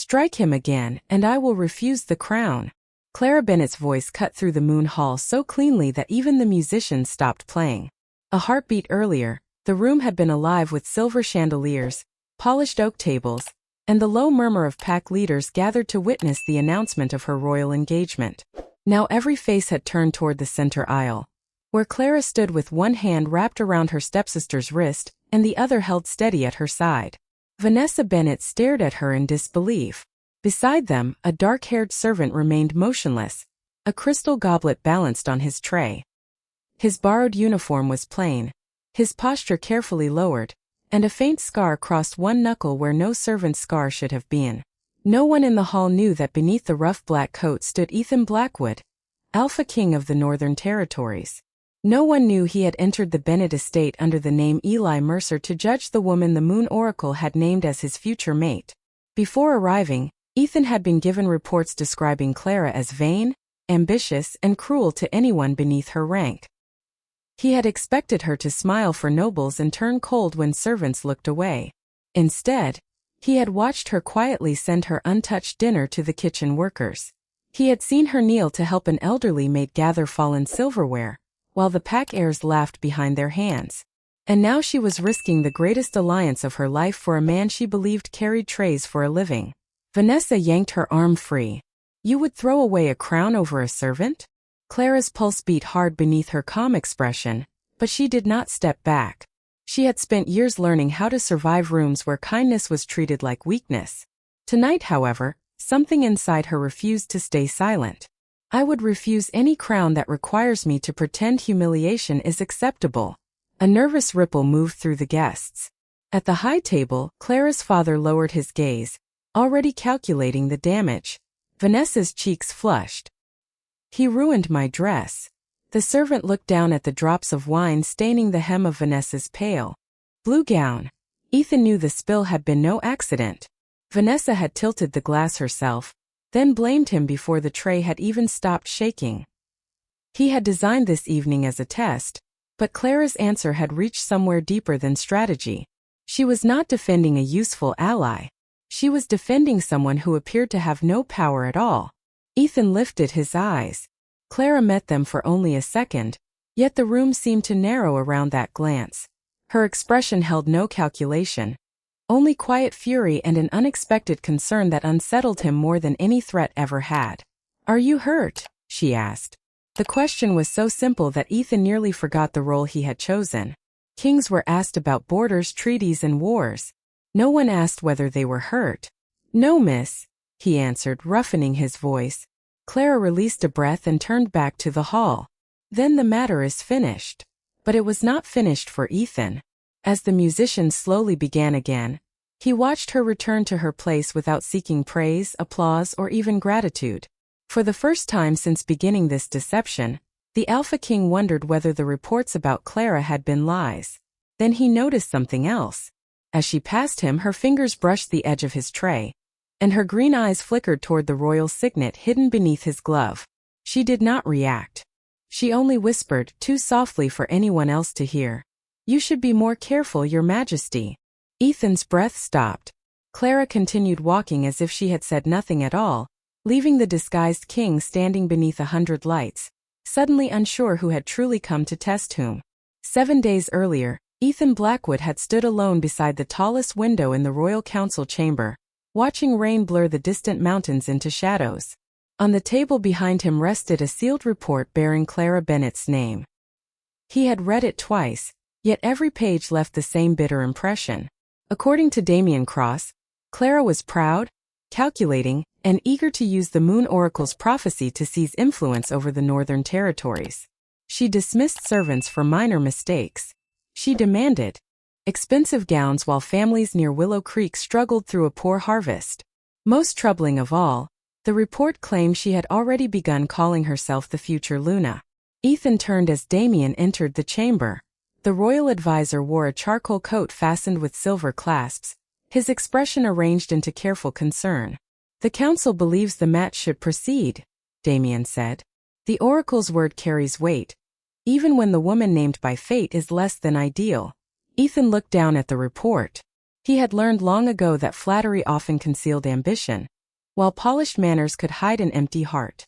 Strike him again, and I will refuse the crown. Clara Bennet's voice cut through the Moon Hall so cleanly that even the musicians stopped playing. A heartbeat earlier, the room had been alive with silver chandeliers, polished oak tables, and the low murmur of pack leaders gathered to witness the announcement of her royal engagement. Now every face had turned toward the center aisle, where Clara stood with one hand wrapped around her stepsister's wrist and the other held steady at her side. Vanessa Bennet stared at her in disbelief. Beside them, a dark-haired servant remained motionless, a crystal goblet balanced on his tray. His borrowed uniform was plain, his posture carefully lowered, and a faint scar crossed one knuckle where no servant's scar should have been. No one in the hall knew that beneath the rough black coat stood Ethan Blackwood, Alpha King of the Northern Territories. No one knew he had entered the Bennet estate under the name Eli Mercer to judge the woman the Moon Oracle had named as his future mate. Before arriving, Ethan had been given reports describing Clara as vain, ambitious, and cruel to anyone beneath her rank. He had expected her to smile for nobles and turn cold when servants looked away. Instead, he had watched her quietly send her untouched dinner to the kitchen workers. He had seen her kneel to help an elderly maid gather fallen silverware, while the pack heirs laughed behind their hands. And now she was risking the greatest alliance of her life for a man she believed carried trays for a living. Vanessa yanked her arm free. You would throw away a crown over a servant? Clara's pulse beat hard beneath her calm expression, but she did not step back. She had spent years learning how to survive rooms where kindness was treated like weakness. Tonight, however, something inside her refused to stay silent. I would refuse any crown that requires me to pretend humiliation is acceptable. A nervous ripple moved through the guests. At the high table, Clara's father lowered his gaze, already calculating the damage. Vanessa's cheeks flushed. He ruined my dress. The servant looked down at the drops of wine staining the hem of Vanessa's pale blue gown. Ethan knew the spill had been no accident. Vanessa had tilted the glass herself, then blamed him before the tray had even stopped shaking. He had designed this evening as a test, but Clara's answer had reached somewhere deeper than strategy. She was not defending a useful ally. She was defending someone who appeared to have no power at all. Ethan lifted his eyes. Clara met them for only a second, yet the room seemed to narrow around that glance. Her expression held no calculation, only quiet fury and an unexpected concern that unsettled him more than any threat ever had. Are you hurt? She asked. The question was so simple that Ethan nearly forgot the role he had chosen. Kings were asked about borders, treaties, and wars. No one asked whether they were hurt. No, miss, he answered, roughening his voice. Clara released a breath and turned back to the hall. Then the matter is finished. But it was not finished for Ethan. As the musicians slowly began again, he watched her return to her place without seeking praise, applause, or even gratitude. For the first time since beginning this deception, the Alpha King wondered whether the reports about Clara had been lies. Then he noticed something else. As she passed him, her fingers brushed the edge of his tray, and her green eyes flickered toward the royal signet hidden beneath his glove. She did not react. She only whispered, too softly for anyone else to hear, "You should be more careful, Your Majesty." Ethan's breath stopped. Clara continued walking as if she had said nothing at all, leaving the disguised king standing beneath 100 lights, suddenly unsure who had truly come to test whom. 7 days earlier, Ethan Blackwood had stood alone beside the tallest window in the royal council chamber, watching rain blur the distant mountains into shadows. On the table behind him rested a sealed report bearing Clara Bennet's name. He had read it twice, yet every page left the same bitter impression. According to Damien Cross, Clara was proud, calculating, and eager to use the Moon Oracle's prophecy to seize influence over the Northern Territories. She dismissed servants for minor mistakes. She demanded expensive gowns while families near Willow Creek struggled through a poor harvest. Most troubling of all, the report claimed she had already begun calling herself the future Luna. Ethan turned as Damien entered the chamber. The royal advisor wore a charcoal coat fastened with silver clasps, his expression arranged into careful concern. "The council believes the match should proceed," Damien said. "The oracle's word carries weight, even when the woman named by fate is less than ideal." Ethan looked down at the report. He had learned long ago that flattery often concealed ambition, while polished manners could hide an empty heart.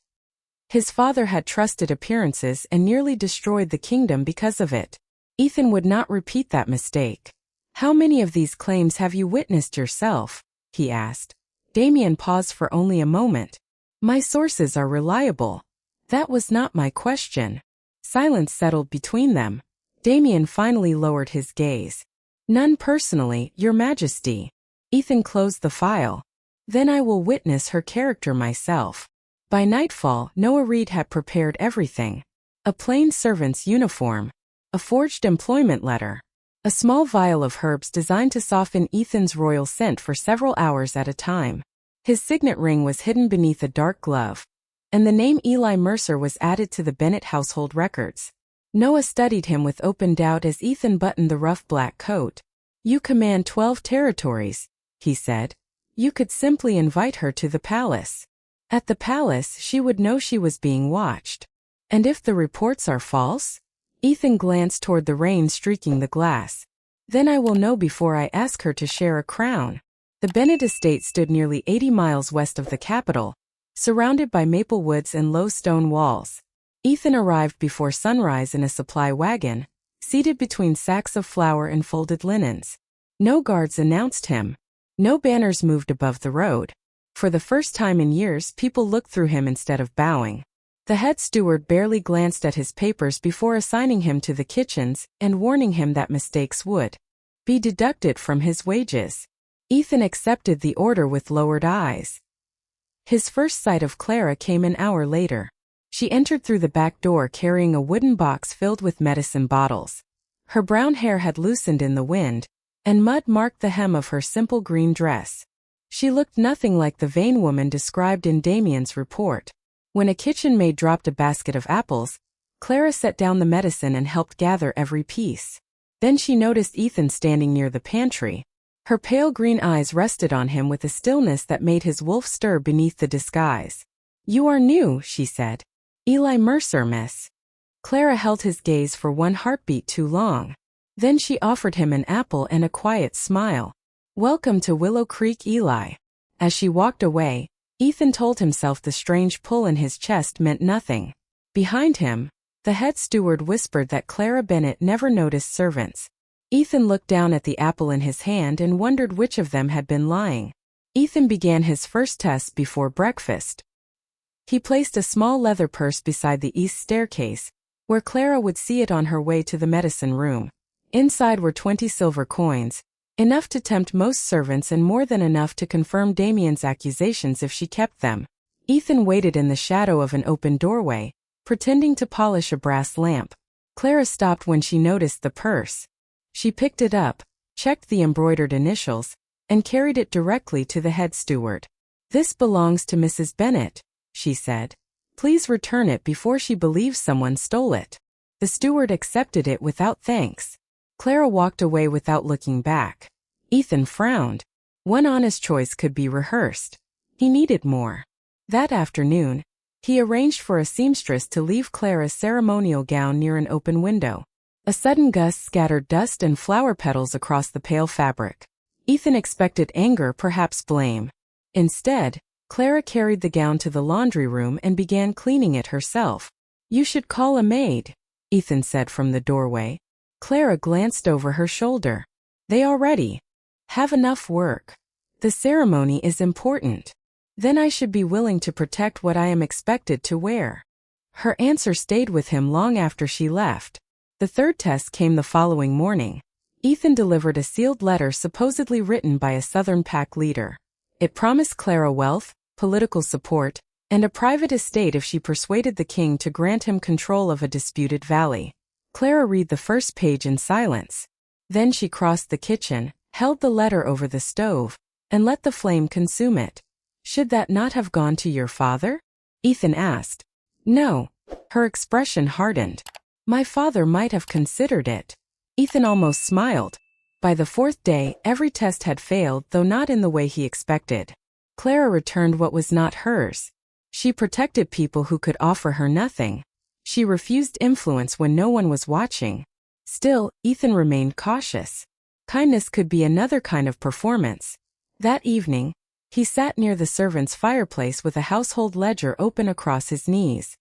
His father had trusted appearances and nearly destroyed the kingdom because of it. Ethan would not repeat that mistake. "How many of these claims have you witnessed yourself?" he asked. Damien paused for only a moment. "My sources are reliable." "That was not my question." Silence settled between them. Damien finally lowered his gaze. "None personally, Your Majesty." Ethan closed the file. "Then I will witness her character myself." By nightfall, Noah Reed had prepared everything. A plain servant's uniform, a forged employment letter, a small vial of herbs designed to soften Ethan's royal scent for several hours at a time. His signet ring was hidden beneath a dark glove, and the name Eli Mercer was added to the Bennett household records. Noah studied him with open doubt as Ethan buttoned the rough black coat. "You command 12 territories," he said. "You could simply invite her to the palace. At the palace, she would know she was being watched. And if the reports are false?" Ethan glanced toward the rain streaking the glass. "Then I will know before I ask her to share a crown." The Bennett estate stood nearly 80 miles west of the capital, surrounded by maple woods and low stone walls. Ethan arrived before sunrise in a supply wagon, seated between sacks of flour and folded linens. No guards announced him. No banners moved above the road. For the first time in years, people looked through him instead of bowing. The head steward barely glanced at his papers before assigning him to the kitchens and warning him that mistakes would be deducted from his wages. Ethan accepted the order with lowered eyes. His first sight of Clara came an hour later. She entered through the back door carrying a wooden box filled with medicine bottles. Her brown hair had loosened in the wind, and mud marked the hem of her simple green dress. She looked nothing like the vain woman described in Damien's report. When a kitchen maid dropped a basket of apples, Clara set down the medicine and helped gather every piece. Then she noticed Ethan standing near the pantry. Her pale green eyes rested on him with a stillness that made his wolf stir beneath the disguise. "You are new," she said. "Eli Mercer, miss." Clara held his gaze for one heartbeat too long. Then she offered him an apple and a quiet smile. "Welcome to Willow Creek, Eli." As she walked away, Ethan told himself the strange pull in his chest meant nothing. Behind him, the head steward whispered that Clara Bennett never noticed servants. Ethan looked down at the apple in his hand and wondered which of them had been lying. Ethan began his first test before breakfast. He placed a small leather purse beside the east staircase, where Clara would see it on her way to the medicine room. Inside were 20 silver coins, enough to tempt most servants and more than enough to confirm Damien's accusations if she kept them. Ethan waited in the shadow of an open doorway, pretending to polish a brass lamp. Clara stopped when she noticed the purse. She picked it up, checked the embroidered initials, and carried it directly to the head steward. "This belongs to Mrs. Bennett," she said. "Please return it before she believes someone stole it." The steward accepted it without thanks. Clara walked away without looking back. Ethan frowned. One honest choice could be rehearsed. He needed more. That afternoon, he arranged for a seamstress to leave Clara's ceremonial gown near an open window. A sudden gust scattered dust and flower petals across the pale fabric. Ethan expected anger, perhaps blame. Instead, Clara carried the gown to the laundry room and began cleaning it herself. "You should call a maid," Ethan said from the doorway. Clara glanced over her shoulder. "They already have enough work. The ceremony is important. Then I should be willing to protect what I am expected to wear." Her answer stayed with him long after she left. The third test came the following morning. Ethan delivered a sealed letter supposedly written by a Southern pack leader. It promised Clara wealth, political support, and a private estate if she persuaded the king to grant him control of a disputed valley. Clara read the first page in silence. Then she crossed the kitchen, held the letter over the stove, and let the flame consume it. "Should that not have gone to your father?" Ethan asked. "No." Her expression hardened. "My father might have considered it." Ethan almost smiled. By the fourth day, every test had failed, though not in the way he expected. Clara returned what was not hers. She protected people who could offer her nothing. She refused influence when no one was watching. Still, Ethan remained cautious. Kindness could be another kind of performance. That evening, he sat near the servant's fireplace with a household ledger open across his knees.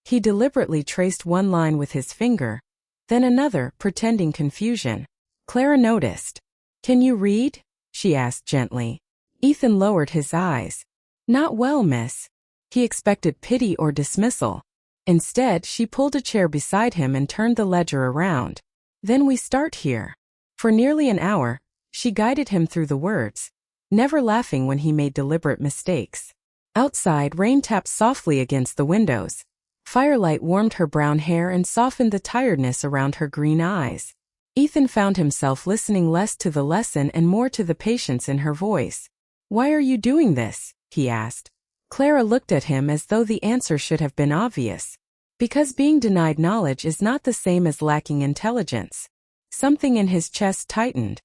He deliberately traced one line with his finger, then another, pretending confusion. Clara noticed. "Can you read?" she asked gently. Ethan lowered his eyes. "Not well, miss." He expected pity or dismissal. Instead, she pulled a chair beside him and turned the ledger around. "Then we start here." For nearly an hour, she guided him through the words, never laughing when he made deliberate mistakes. Outside, rain tapped softly against the windows. Firelight warmed her brown hair and softened the tiredness around her green eyes. Ethan found himself listening less to the lesson and more to the patience in her voice. "Why are you doing this?" he asked. Clara looked at him as though the answer should have been obvious. Because being denied knowledge is not the same as lacking intelligence. Something in his chest tightened.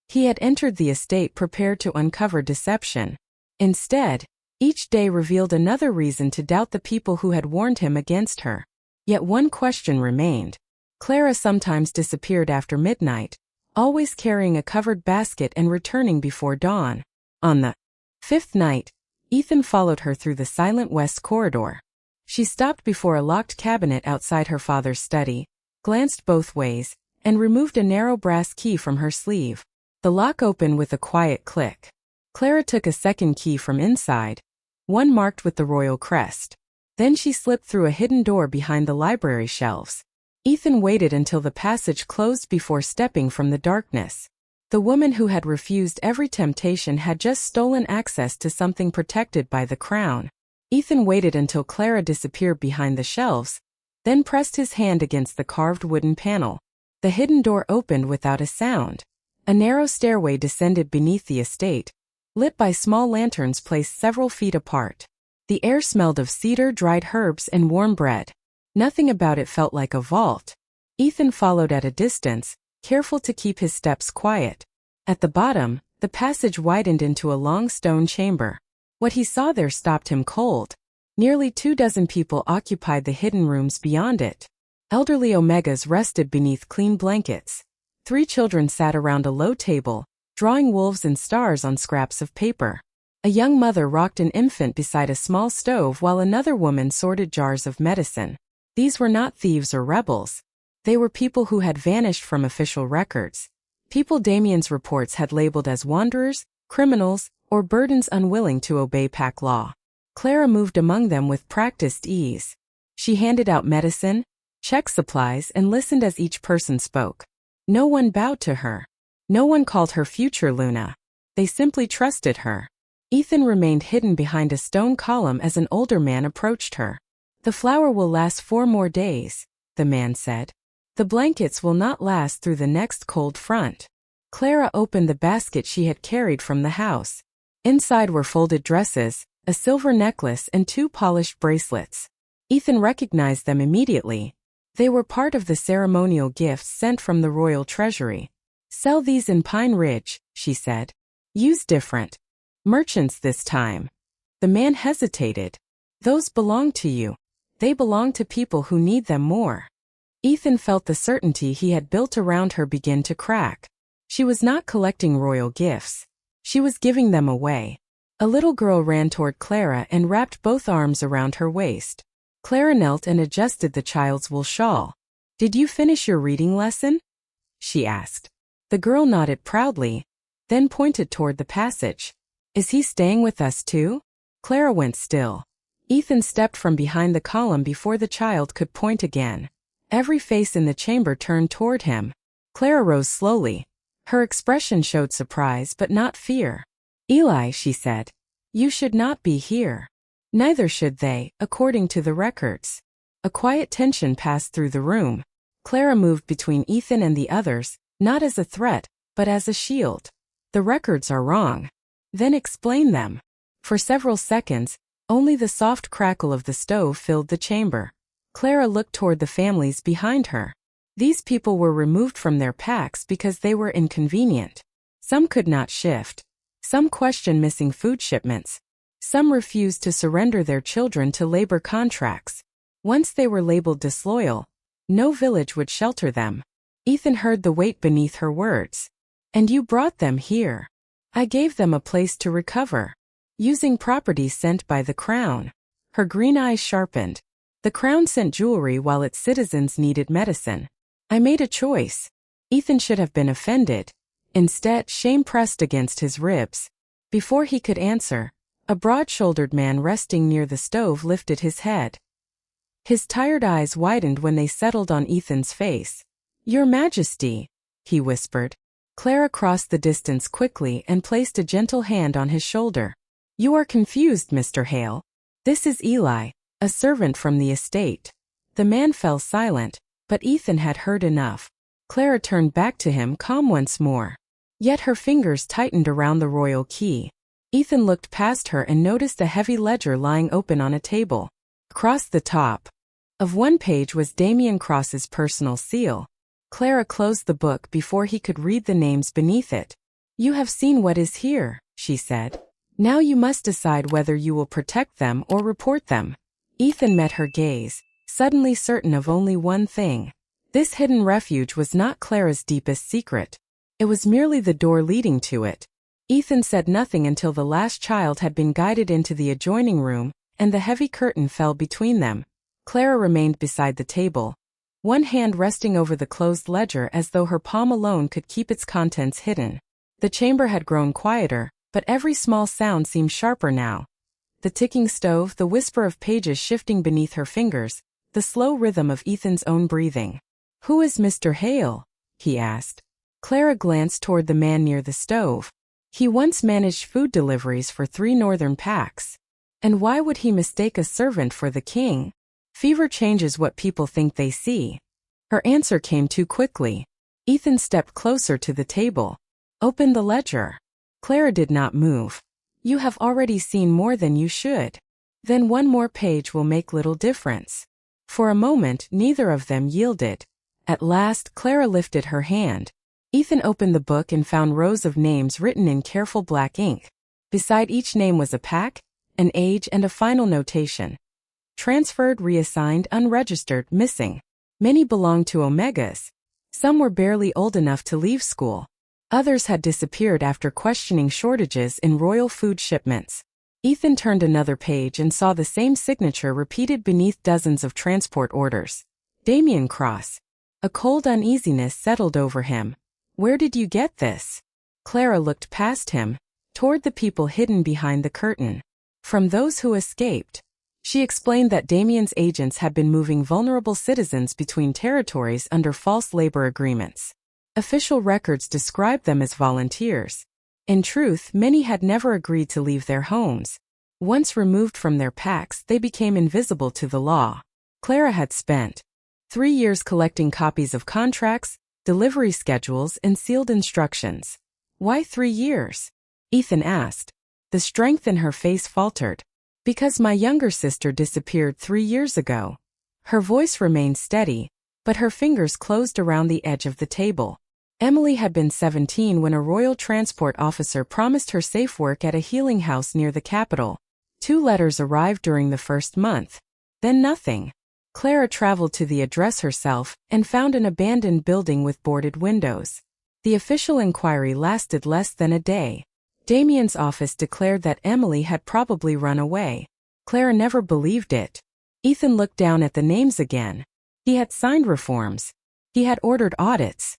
He had entered the estate prepared to uncover deception. Instead, each day revealed another reason to doubt the people who had warned him against her. Yet one question remained. Clara sometimes disappeared after midnight, always carrying a covered basket and returning before dawn. On the fifth night, Ethan followed her through the silent west corridor. She stopped before a locked cabinet outside her father's study, glanced both ways, and removed a narrow brass key from her sleeve. The lock opened with a quiet click. Clara took a second key from inside, one marked with the royal crest. Then she slipped through a hidden door behind the library shelves. Ethan waited until the passage closed before stepping from the darkness. The woman who had refused every temptation had just stolen access to something protected by the crown. Ethan waited until Clara disappeared behind the shelves, then pressed his hand against the carved wooden panel. The hidden door opened without a sound. A narrow stairway descended beneath the estate, lit by small lanterns placed several feet apart. The air smelled of cedar, dried herbs, and warm bread. Nothing about it felt like a vault. Ethan followed at a distance, careful to keep his steps quiet. At the bottom, the passage widened into a long stone chamber. What he saw there stopped him cold. Nearly 24 people occupied the hidden rooms beyond it. Elderly Omegas rested beneath clean blankets. 3 children sat around a low table, drawing wolves and stars on scraps of paper. A young mother rocked an infant beside a small stove while another woman sorted jars of medicine. These were not thieves or rebels. They were people who had vanished from official records. People Damien's reports had labeled as wanderers, criminals, or burdens unwilling to obey pack law. Clara moved among them with practiced ease. She handed out medicine, checked supplies, and listened as each person spoke. No one bowed to her. No one called her future Luna. They simply trusted her. Ethan remained hidden behind a stone column as an older man approached her. "The flour will last 4 more days," the man said. "The blankets will not last through the next cold front." Clara opened the basket she had carried from the house. Inside were folded dresses, a silver necklace, and 2 polished bracelets. Ethan recognized them immediately. They were part of the ceremonial gifts sent from the royal treasury. "Sell these in Pine Ridge," she said. "Use different merchants this time." The man hesitated. "Those belong to you. They belong to people who need them more." Ethan felt the certainty he had built around her begin to crack. She was not collecting royal gifts. She was giving them away. A little girl ran toward Clara and wrapped both arms around her waist. Clara knelt and adjusted the child's wool shawl. "Did you finish your reading lesson?" she asked. The girl nodded proudly, then pointed toward the passage. "Is he staying with us too?" Clara went still. Ethan stepped from behind the column before the child could point again. Every face in the chamber turned toward him. Clara rose slowly. Her expression showed surprise but not fear. "Eli," she said, "you should not be here." Neither should they, according to the records. A quiet tension passed through the room. Clara moved between Ethan and the others, not as a threat, but as a shield. "The records are wrong." "Then explain them." For several seconds, only the soft crackle of the stove filled the chamber. Clara looked toward the families behind her. These people were removed from their packs because they were inconvenient. Some could not shift. Some questioned missing food shipments. Some refused to surrender their children to labor contracts. Once they were labeled disloyal, no village would shelter them. Ethan heard the weight beneath her words. And you brought them here. I gave them a place to recover. Using property sent by the crown. Her green eyes sharpened. The crown sent jewelry while its citizens needed medicine. I made a choice. Ethan should have been offended. Instead, shame pressed against his ribs. Before he could answer, a broad-shouldered man resting near the stove lifted his head. His tired eyes widened when they settled on Ethan's face. Your Majesty, he whispered. Clara crossed the distance quickly and placed a gentle hand on his shoulder. You are confused, Mr. Hale. This is Eli, a servant from the estate. The man fell silent, but Ethan had heard enough. Clara turned back to him, calm once more. Yet her fingers tightened around the royal key. Ethan looked past her and noticed a heavy ledger lying open on a table. Across the top of one page was Damien Cross's personal seal. Clara closed the book before he could read the names beneath it. You have seen what is here, she said. Now you must decide whether you will protect them or report them. Ethan met her gaze, suddenly certain of only one thing. This hidden refuge was not Clara's deepest secret. It was merely the door leading to it. Ethan said nothing until the last child had been guided into the adjoining room, and the heavy curtain fell between them. Clara remained beside the table, one hand resting over the closed ledger as though her palm alone could keep its contents hidden. The chamber had grown quieter, but every small sound seemed sharper now. The ticking stove, the whisper of pages shifting beneath her fingers, the slow rhythm of Ethan's own breathing. Who is Mr. Hale? He asked. Clara glanced toward the man near the stove. He once managed food deliveries for 3 northern packs. And why would he mistake a servant for the king? Fever changes what people think they see. Her answer came too quickly. Ethan stepped closer to the table. Open the ledger. Clara did not move. You have already seen more than you should. Then one more page will make little difference. For a moment, neither of them yielded. At last, Clara lifted her hand. Ethan opened the book and found rows of names written in careful black ink. Beside each name was a pack, an age, and a final notation. Transferred, reassigned, unregistered, missing. Many belonged to Omegas. Some were barely old enough to leave school. Others had disappeared after questioning shortages in royal food shipments. Ethan turned another page and saw the same signature repeated beneath dozens of transport orders. Damien Cross. A cold uneasiness settled over him. Where did you get this? Clara looked past him, toward the people hidden behind the curtain. From those who escaped. She explained that Damien's agents had been moving vulnerable citizens between territories under false labor agreements. Official records described them as volunteers. In truth, many had never agreed to leave their homes. Once removed from their packs, they became invisible to the law. Clara had spent 3 years collecting copies of contracts, delivery schedules, and sealed instructions. Why 3 years? Ethan asked. The strength in her face faltered. Because my younger sister disappeared 3 years ago. Her voice remained steady, but her fingers closed around the edge of the table. Emily had been 17 when a royal transport officer promised her safe work at a healing house near the capital. 2 letters arrived during the first month. Then nothing. Clara traveled to the address herself and found an abandoned building with boarded windows. The official inquiry lasted less than a day. Damien's office declared that Emily had probably run away. Clara never believed it. Ethan looked down at the names again. He had signed reforms. He had ordered audits.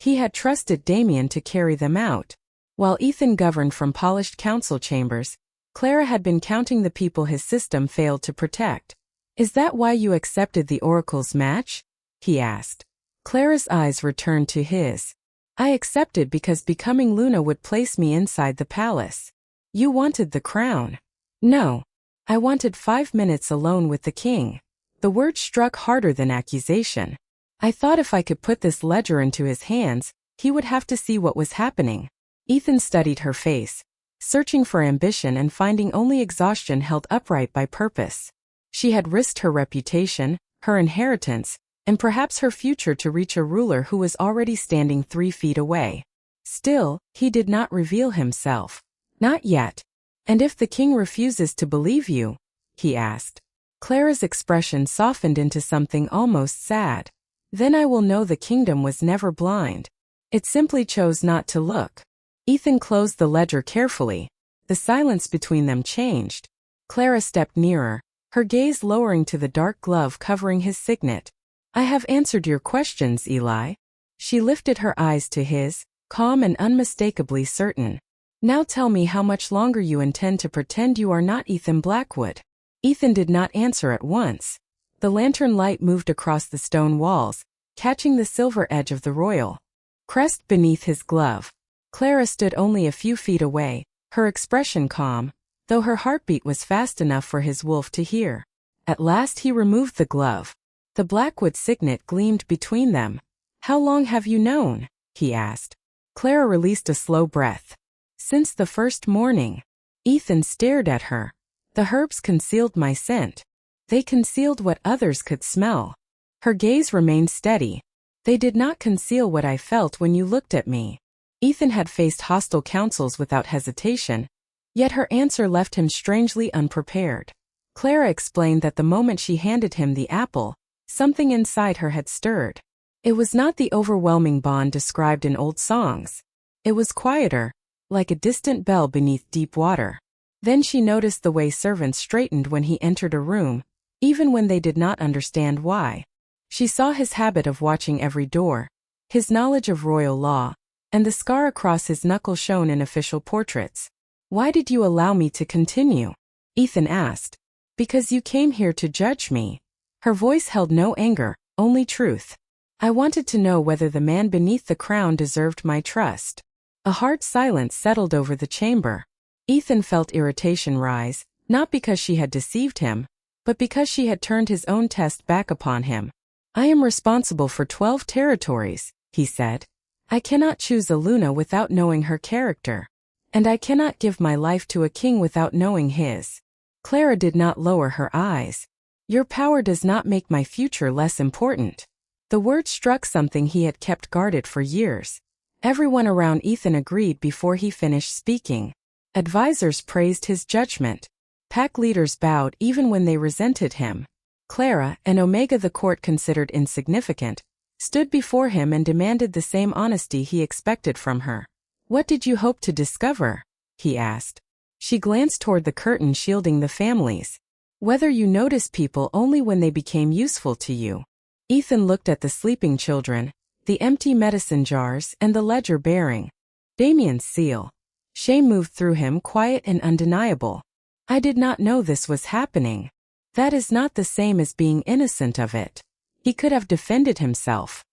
He had trusted Damien to carry them out. While Ethan governed from polished council chambers, Clara had been counting the people his system failed to protect. Is that why you accepted the Oracle's match? He asked. Clara's eyes returned to his. I accepted because becoming Luna would place me inside the palace. You wanted the crown. No. I wanted 5 minutes alone with the king. The word struck harder than accusation. I thought if I could put this ledger into his hands, he would have to see what was happening. Ethan studied her face, searching for ambition and finding only exhaustion held upright by purpose. She had risked her reputation, her inheritance, and perhaps her future to reach a ruler who was already standing 3 feet away. Still, he did not reveal himself. Not yet. And if the king refuses to believe you? He asked. Clara's expression softened into something almost sad. Then I will know the kingdom was never blind. It simply chose not to look. Ethan closed the ledger carefully. The silence between them changed. Clara stepped nearer, her gaze lowering to the dark glove covering his signet. I have answered your questions, Eli. She lifted her eyes to his, calm and unmistakably certain. Now tell me how much longer you intend to pretend you are not Ethan Blackwood. Ethan did not answer at once. The lantern light moved across the stone walls, catching the silver edge of the royal crest beneath his glove. Clara stood only a few feet away, her expression calm, though her heartbeat was fast enough for his wolf to hear. At last he removed the glove. The Blackwood signet gleamed between them. How long have you known? He asked. Clara released a slow breath. Since the first morning. Ethan stared at her. The herbs concealed my scent. They concealed what others could smell. Her gaze remained steady. They did not conceal what I felt when you looked at me. Ethan had faced hostile counsels without hesitation, yet her answer left him strangely unprepared. Clara explained that the moment she handed him the apple, something inside her had stirred. It was not the overwhelming bond described in old songs. It was quieter, like a distant bell beneath deep water. Then she noticed the way servants straightened when he entered a room, even when they did not understand why. She saw his habit of watching every door, his knowledge of royal law, and the scar across his knuckle shown in official portraits. Why did you allow me to continue? Ethan asked. Because you came here to judge me. Her voice held no anger, only truth. I wanted to know whether the man beneath the crown deserved my trust. A hard silence settled over the chamber. Ethan felt irritation rise, not because she had deceived him, but because she had turned his own test back upon him. I am responsible for 12 territories, he said. I cannot choose a Luna without knowing her character. And I cannot give my life to a king without knowing his. Clara did not lower her eyes. Your power does not make my future less important. The word struck something he had kept guarded for years. Everyone around Ethan agreed before he finished speaking. Advisors praised his judgment. Pack leaders bowed even when they resented him. Clara, an Omega the court considered insignificant, stood before him and demanded the same honesty he expected from her. What did you hope to discover? He asked. She glanced toward the curtain shielding the families. Whether you noticed people only when they became useful to you. Ethan looked at the sleeping children, the empty medicine jars, and the ledger bearing Damien's seal. Shame moved through him, quiet and undeniable. I did not know this was happening. That is not the same as being innocent of it. He could have defended himself.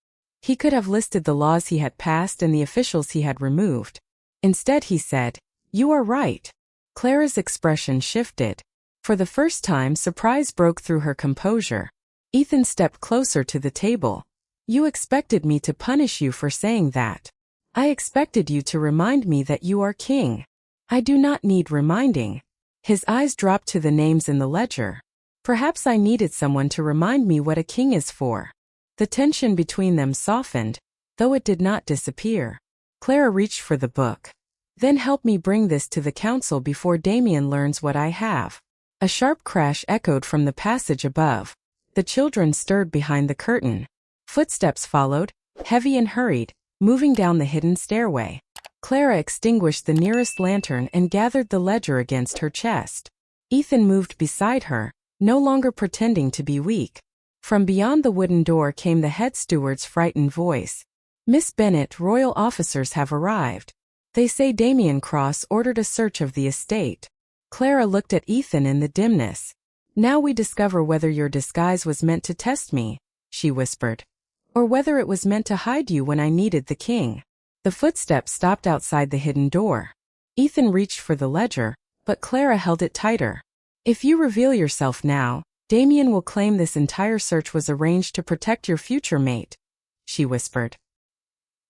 He could have listed the laws he had passed and the officials he had removed. Instead he said, "You are right." Clara's expression shifted. For the first time, surprise broke through her composure. Ethan stepped closer to the table. You expected me to punish you for saying that. I expected you to remind me that you are king. I do not need reminding. His eyes dropped to the names in the ledger. Perhaps I needed someone to remind me what a king is for. The tension between them softened, though it did not disappear. Clara reached for the book. Then help me bring this to the council before Damien learns what I have. A sharp crash echoed from the passage above. The children stirred behind the curtain. Footsteps followed, heavy and hurried, moving down the hidden stairway. Clara extinguished the nearest lantern and gathered the ledger against her chest. Ethan moved beside her, no longer pretending to be weak. From beyond the wooden door came the head steward's frightened voice. Miss Bennet, royal officers have arrived. They say Damien Cross ordered a search of the estate. Clara looked at Ethan in the dimness. Now we discover whether your disguise was meant to test me, she whispered. Or whether it was meant to hide you when I needed the king. The footsteps stopped outside the hidden door. Ethan reached for the ledger, but Clara held it tighter. If you reveal yourself now, Damien will claim this entire search was arranged to protect your future mate, she whispered.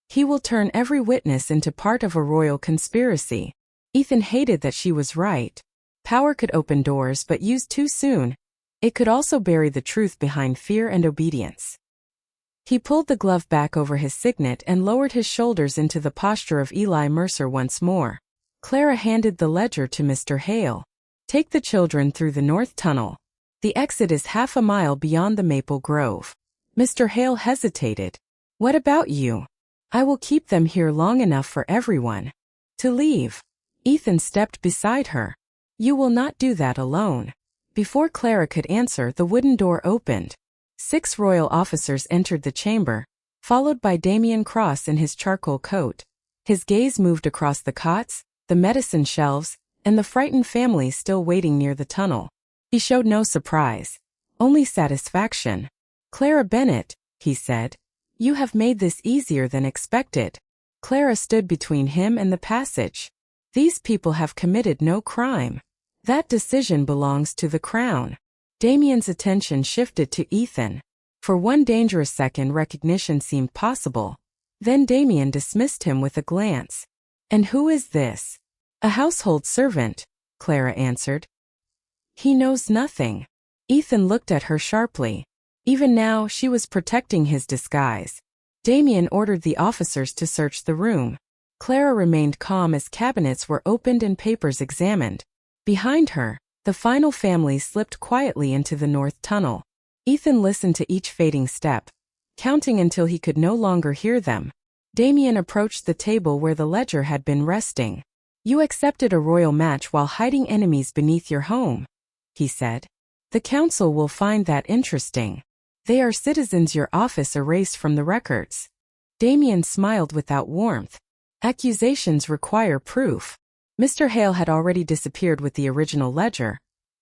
He will turn every witness into part of a royal conspiracy. Ethan hated that she was right. Power could open doors but used too soon. It could also bury the truth behind fear and obedience. He pulled the glove back over his signet and lowered his shoulders into the posture of Eli Mercer once more. Clara handed the ledger to Mr. Hale. Take the children through the north tunnel. The exit is half a mile beyond the maple grove. Mr. Hale hesitated. What about you? I will keep them here long enough for everyone to leave. Ethan stepped beside her. You will not do that alone. Before Clara could answer, the wooden door opened. 6 royal officers entered the chamber, followed by Damien Cross in his charcoal coat. His gaze moved across the cots, the medicine shelves, and the frightened family still waiting near the tunnel. He showed no surprise, only satisfaction. Clara Bennett, he said, you have made this easier than expected. Clara stood between him and the passage. These people have committed no crime. That decision belongs to the Crown. Damien's attention shifted to Ethan. For one dangerous second, recognition seemed possible. Then Damien dismissed him with a glance. And who is this? A household servant, Clara answered. He knows nothing. Ethan looked at her sharply. Even now, she was protecting his disguise. Damien ordered the officers to search the room. Clara remained calm as cabinets were opened and papers examined. Behind her, the final family slipped quietly into the north tunnel. Ethan listened to each fading step, counting until he could no longer hear them. Damien approached the table where the ledger had been resting. You accepted a royal match while hiding enemies beneath your home, he said. The council will find that interesting. They are citizens your office erased from the records. Damien smiled without warmth. Accusations require proof. Mr. Hale had already disappeared with the original ledger,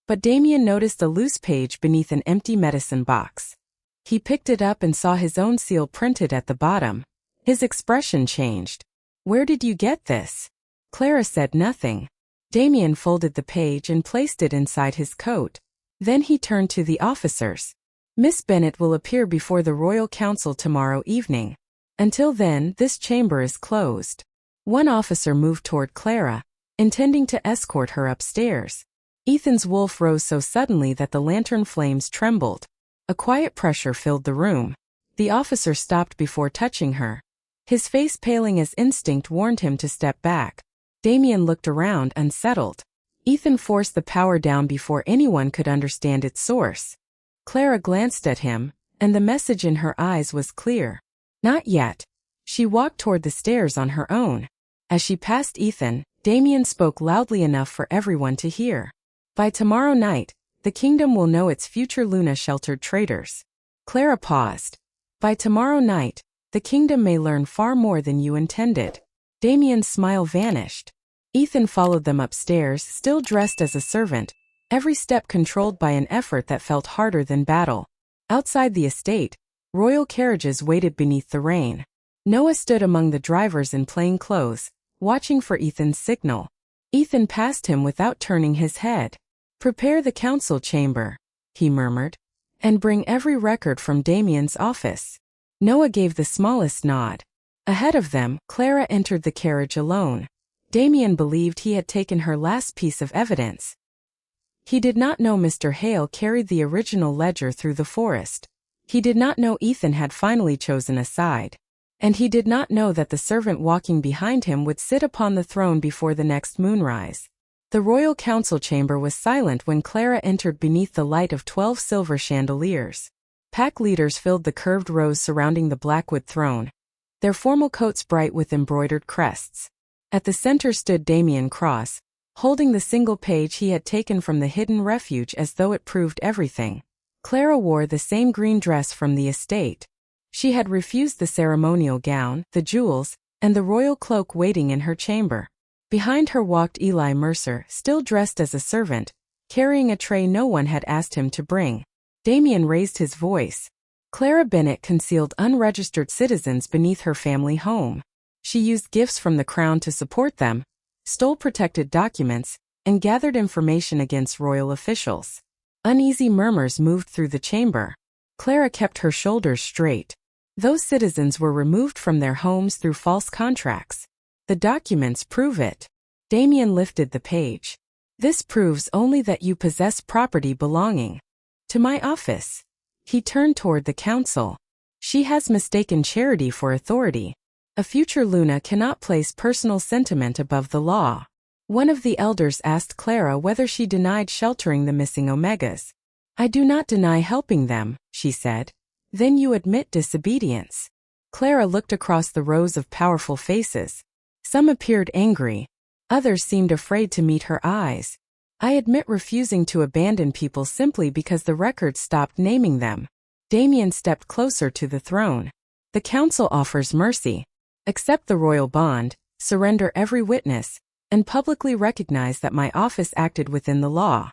but Damien noticed a loose page beneath an empty medicine box. He picked it up and saw his own seal printed at the bottom. His expression changed. Where did you get this? Clara said nothing. Damien folded the page and placed it inside his coat. Then he turned to the officers. Miss Bennett will appear before the Royal Council tomorrow evening. Until then, this chamber is closed. One officer moved toward Clara, intending to escort her upstairs. Ethan's wolf rose so suddenly that the lantern flames trembled. A quiet pressure filled the room. The officer stopped before touching her. His face paling as instinct warned him to step back. Damien looked around, unsettled. Ethan forced the power down before anyone could understand its source. Clara glanced at him, and the message in her eyes was clear. Not yet. She walked toward the stairs on her own. As she passed Ethan, Damien spoke loudly enough for everyone to hear. By tomorrow night, the kingdom will know its future Luna-sheltered traitors. Clara paused. By tomorrow night, the kingdom may learn far more than you intended. Damien's smile vanished. Ethan followed them upstairs, still dressed as a servant, every step controlled by an effort that felt harder than battle. Outside the estate, royal carriages waited beneath the rain. Noah stood among the drivers in plain clothes, watching for Ethan's signal. Ethan passed him without turning his head. Prepare the council chamber, he murmured, and bring every record from Damien's office. Noah gave the smallest nod. Ahead of them, Clara entered the carriage alone. Damien believed he had taken her last piece of evidence. He did not know Mr. Hale carried the original ledger through the forest. He did not know Ethan had finally chosen a side. And he did not know that the servant walking behind him would sit upon the throne before the next moonrise. The royal council chamber was silent when Clara entered beneath the light of 12 silver chandeliers. Pack leaders filled the curved rows surrounding the blackwood throne, their formal coats bright with embroidered crests. At the center stood Damien Cross, holding the single page he had taken from the hidden refuge as though it proved everything. Clara wore the same green dress from the estate. She had refused the ceremonial gown, the jewels, and the royal cloak waiting in her chamber. Behind her walked Eli Mercer, still dressed as a servant, carrying a tray no one had asked him to bring. Damien raised his voice. Clara Bennett concealed unregistered citizens beneath her family home. She used gifts from the crown to support them, stole protected documents, and gathered information against royal officials. Uneasy murmurs moved through the chamber. Clara kept her shoulders straight. Those citizens were removed from their homes through false contracts. The documents prove it. Damien lifted the page. This proves only that you possess property belonging to my office. He turned toward the council. She has mistaken charity for authority. A future Luna cannot place personal sentiment above the law. One of the elders asked Clara whether she denied sheltering the missing Omegas. I do not deny helping them, she said. Then you admit disobedience. Clara looked across the rows of powerful faces. Some appeared angry. Others seemed afraid to meet her eyes. I admit refusing to abandon people simply because the records stopped naming them. Damien stepped closer to the throne. The council offers mercy. Accept the royal bond, surrender every witness, and publicly recognize that my office acted within the law.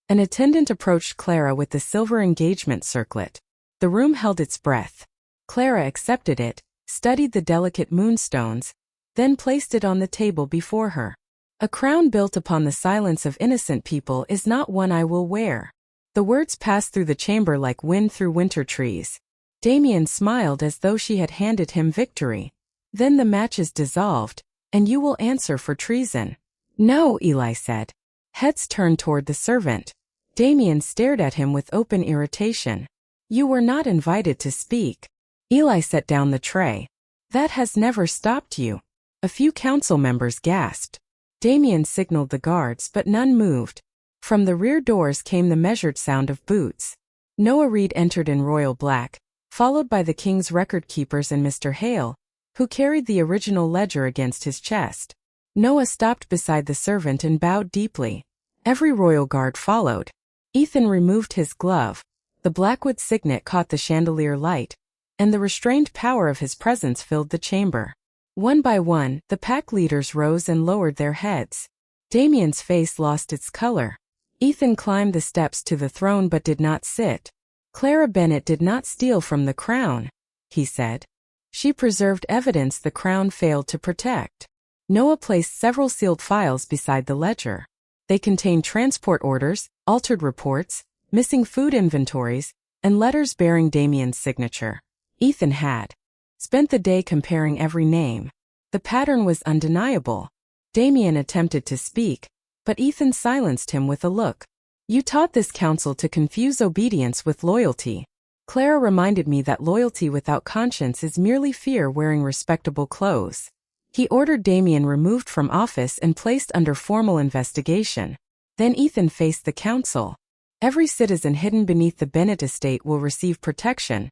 An attendant approached Clara with the silver engagement circlet. The room held its breath. Clara accepted it, studied the delicate moonstones, then placed it on the table before her. A crown built upon the silence of innocent people is not one I will wear. The words passed through the chamber like wind through winter trees. Damien smiled as though she had handed him victory. Then the matches dissolved, and you will answer for treason. No, Eli said. Heads turned toward the servant. Damien stared at him with open irritation. You were not invited to speak. Eli set down the tray. That has never stopped you. A few council members gasped. Damien signaled the guards, but none moved. From the rear doors came the measured sound of boots. Noah Reed entered in royal black, followed by the king's record keepers and Mr. Hale, who carried the original ledger against his chest. Noah stopped beside the servant and bowed deeply. Every royal guard followed. Ethan removed his glove. The blackwood signet caught the chandelier light, and the restrained power of his presence filled the chamber. One by one, the pack leaders rose and lowered their heads. Damien's face lost its color. Ethan climbed the steps to the throne but did not sit. Clara Bennett did not steal from the crown, he said. She preserved evidence the crown failed to protect. Noah placed several sealed files beside the ledger. They contained transport orders, altered reports, missing food inventories, and letters bearing Damien's signature. Ethan had spent the day comparing every name. The pattern was undeniable. Damien attempted to speak, but Ethan silenced him with a look. You taught this council to confuse obedience with loyalty. Clara reminded me that loyalty without conscience is merely fear wearing respectable clothes. He ordered Damien removed from office and placed under formal investigation. Then Ethan faced the council. Every citizen hidden beneath the Bennett estate will receive protection,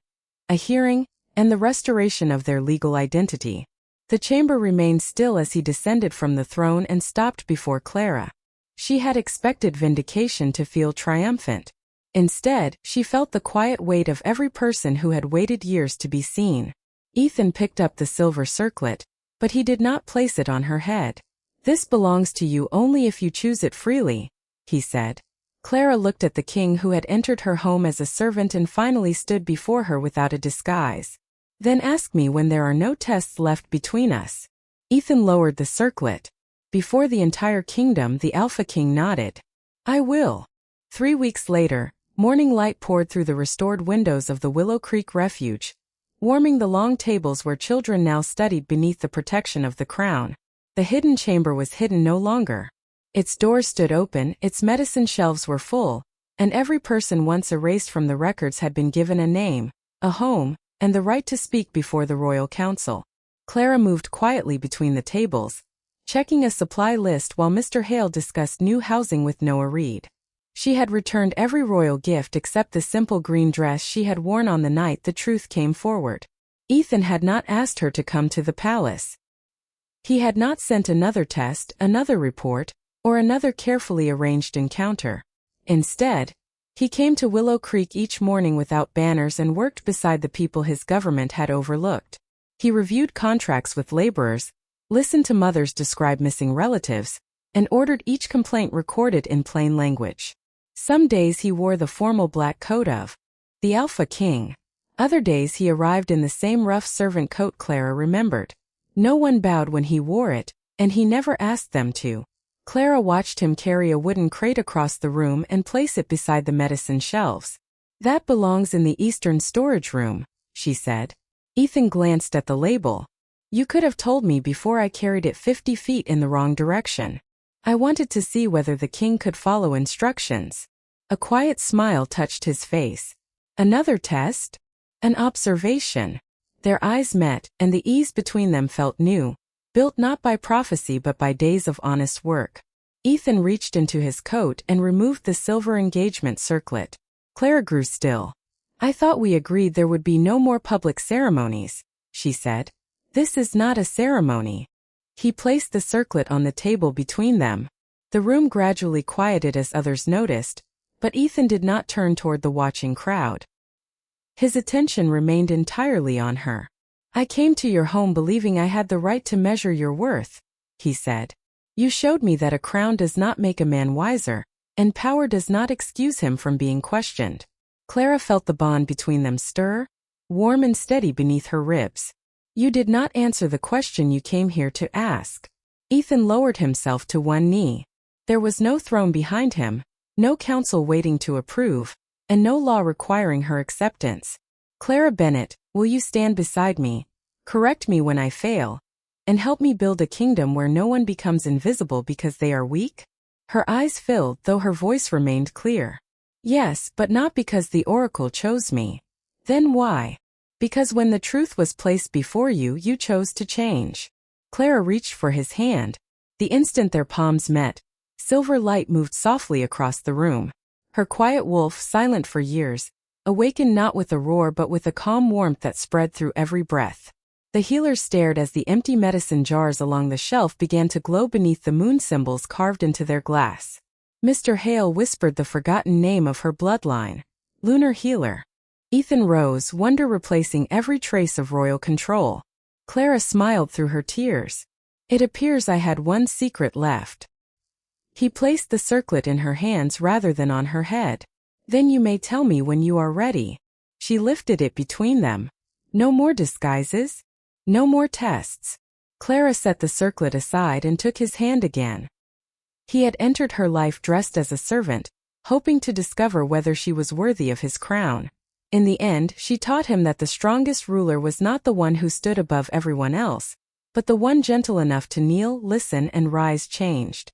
a hearing, and the restoration of their legal identity. The chamber remained still as he descended from the throne and stopped before Clara. She had expected vindication to feel triumphant. Instead, she felt the quiet weight of every person who had waited years to be seen. Ethan picked up the silver circlet, but he did not place it on her head. This belongs to you only if you choose it freely, he said. Clara looked at the king who had entered her home as a servant and finally stood before her without a disguise. Then ask me when there are no tests left between us. Ethan lowered the circlet. Before the entire kingdom, the Alpha King nodded. I will. 3 weeks later, morning light poured through the restored windows of the Willow Creek Refuge, warming the long tables where children now studied beneath the protection of the crown. The hidden chamber was hidden no longer. Its doors stood open, its medicine shelves were full, and every person once erased from the records had been given a name, a home, and the right to speak before the royal council. Clara moved quietly between the tables, checking a supply list while Mr. Hale discussed new housing with Noah Reed. She had returned every royal gift except the simple green dress she had worn on the night the truth came forward. Ethan had not asked her to come to the palace. He had not sent another test, another report, or another carefully arranged encounter. Instead, he came to Willow Creek each morning without banners and worked beside the people his government had overlooked. He reviewed contracts with laborers, listened to mothers describe missing relatives, and ordered each complaint recorded in plain language. Some days he wore the formal black coat of the Alpha King. Other days he arrived in the same rough servant coat Clara remembered. No one bowed when he wore it, and he never asked them to. Clara watched him carry a wooden crate across the room and place it beside the medicine shelves. That belongs in the eastern storage room, she said. Ethan glanced at the label. You could have told me before I carried it 50 feet in the wrong direction. I wanted to see whether the king could follow instructions. A quiet smile touched his face. Another test? An observation. Their eyes met, and the ease between them felt new, built not by prophecy but by days of honest work. Ethan reached into his coat and removed the silver engagement circlet. Clara grew still. I thought we agreed there would be no more public ceremonies, she said. This is not a ceremony. He placed the circlet on the table between them. The room gradually quieted as others noticed, but Ethan did not turn toward the watching crowd. His attention remained entirely on her. I came to your home believing I had the right to measure your worth, he said. You showed me that a crown does not make a man wiser, and power does not excuse him from being questioned. Clara felt the bond between them stir, warm and steady beneath her ribs. You did not answer the question you came here to ask. Ethan lowered himself to one knee. There was no throne behind him, no council waiting to approve, and no law requiring her acceptance. Clara Bennett, will you stand beside me, correct me when I fail, and help me build a kingdom where no one becomes invisible because they are weak? Her eyes filled, though her voice remained clear. Yes, but not because the oracle chose me. Then why? Because when the truth was placed before you, you chose to change. Clara reached for his hand. The instant their palms met, silver light moved softly across the room. Her quiet wolf, silent for years, awakened not with a roar but with a calm warmth that spread through every breath. The healers stared as the empty medicine jars along the shelf began to glow beneath the moon symbols carved into their glass. Mr. Hale whispered the forgotten name of her bloodline, Lunar Healer. Ethan rose, wonder replacing every trace of royal control. Clara smiled through her tears. It appears I had one secret left. He placed the circlet in her hands rather than on her head. Then you may tell me when you are ready. She lifted it between them. No more disguises. No more tests. Clara set the circlet aside and took his hand again. He had entered her life dressed as a servant, hoping to discover whether she was worthy of his crown. In the end, she taught him that the strongest ruler was not the one who stood above everyone else, but the one gentle enough to kneel, listen, and rise changed.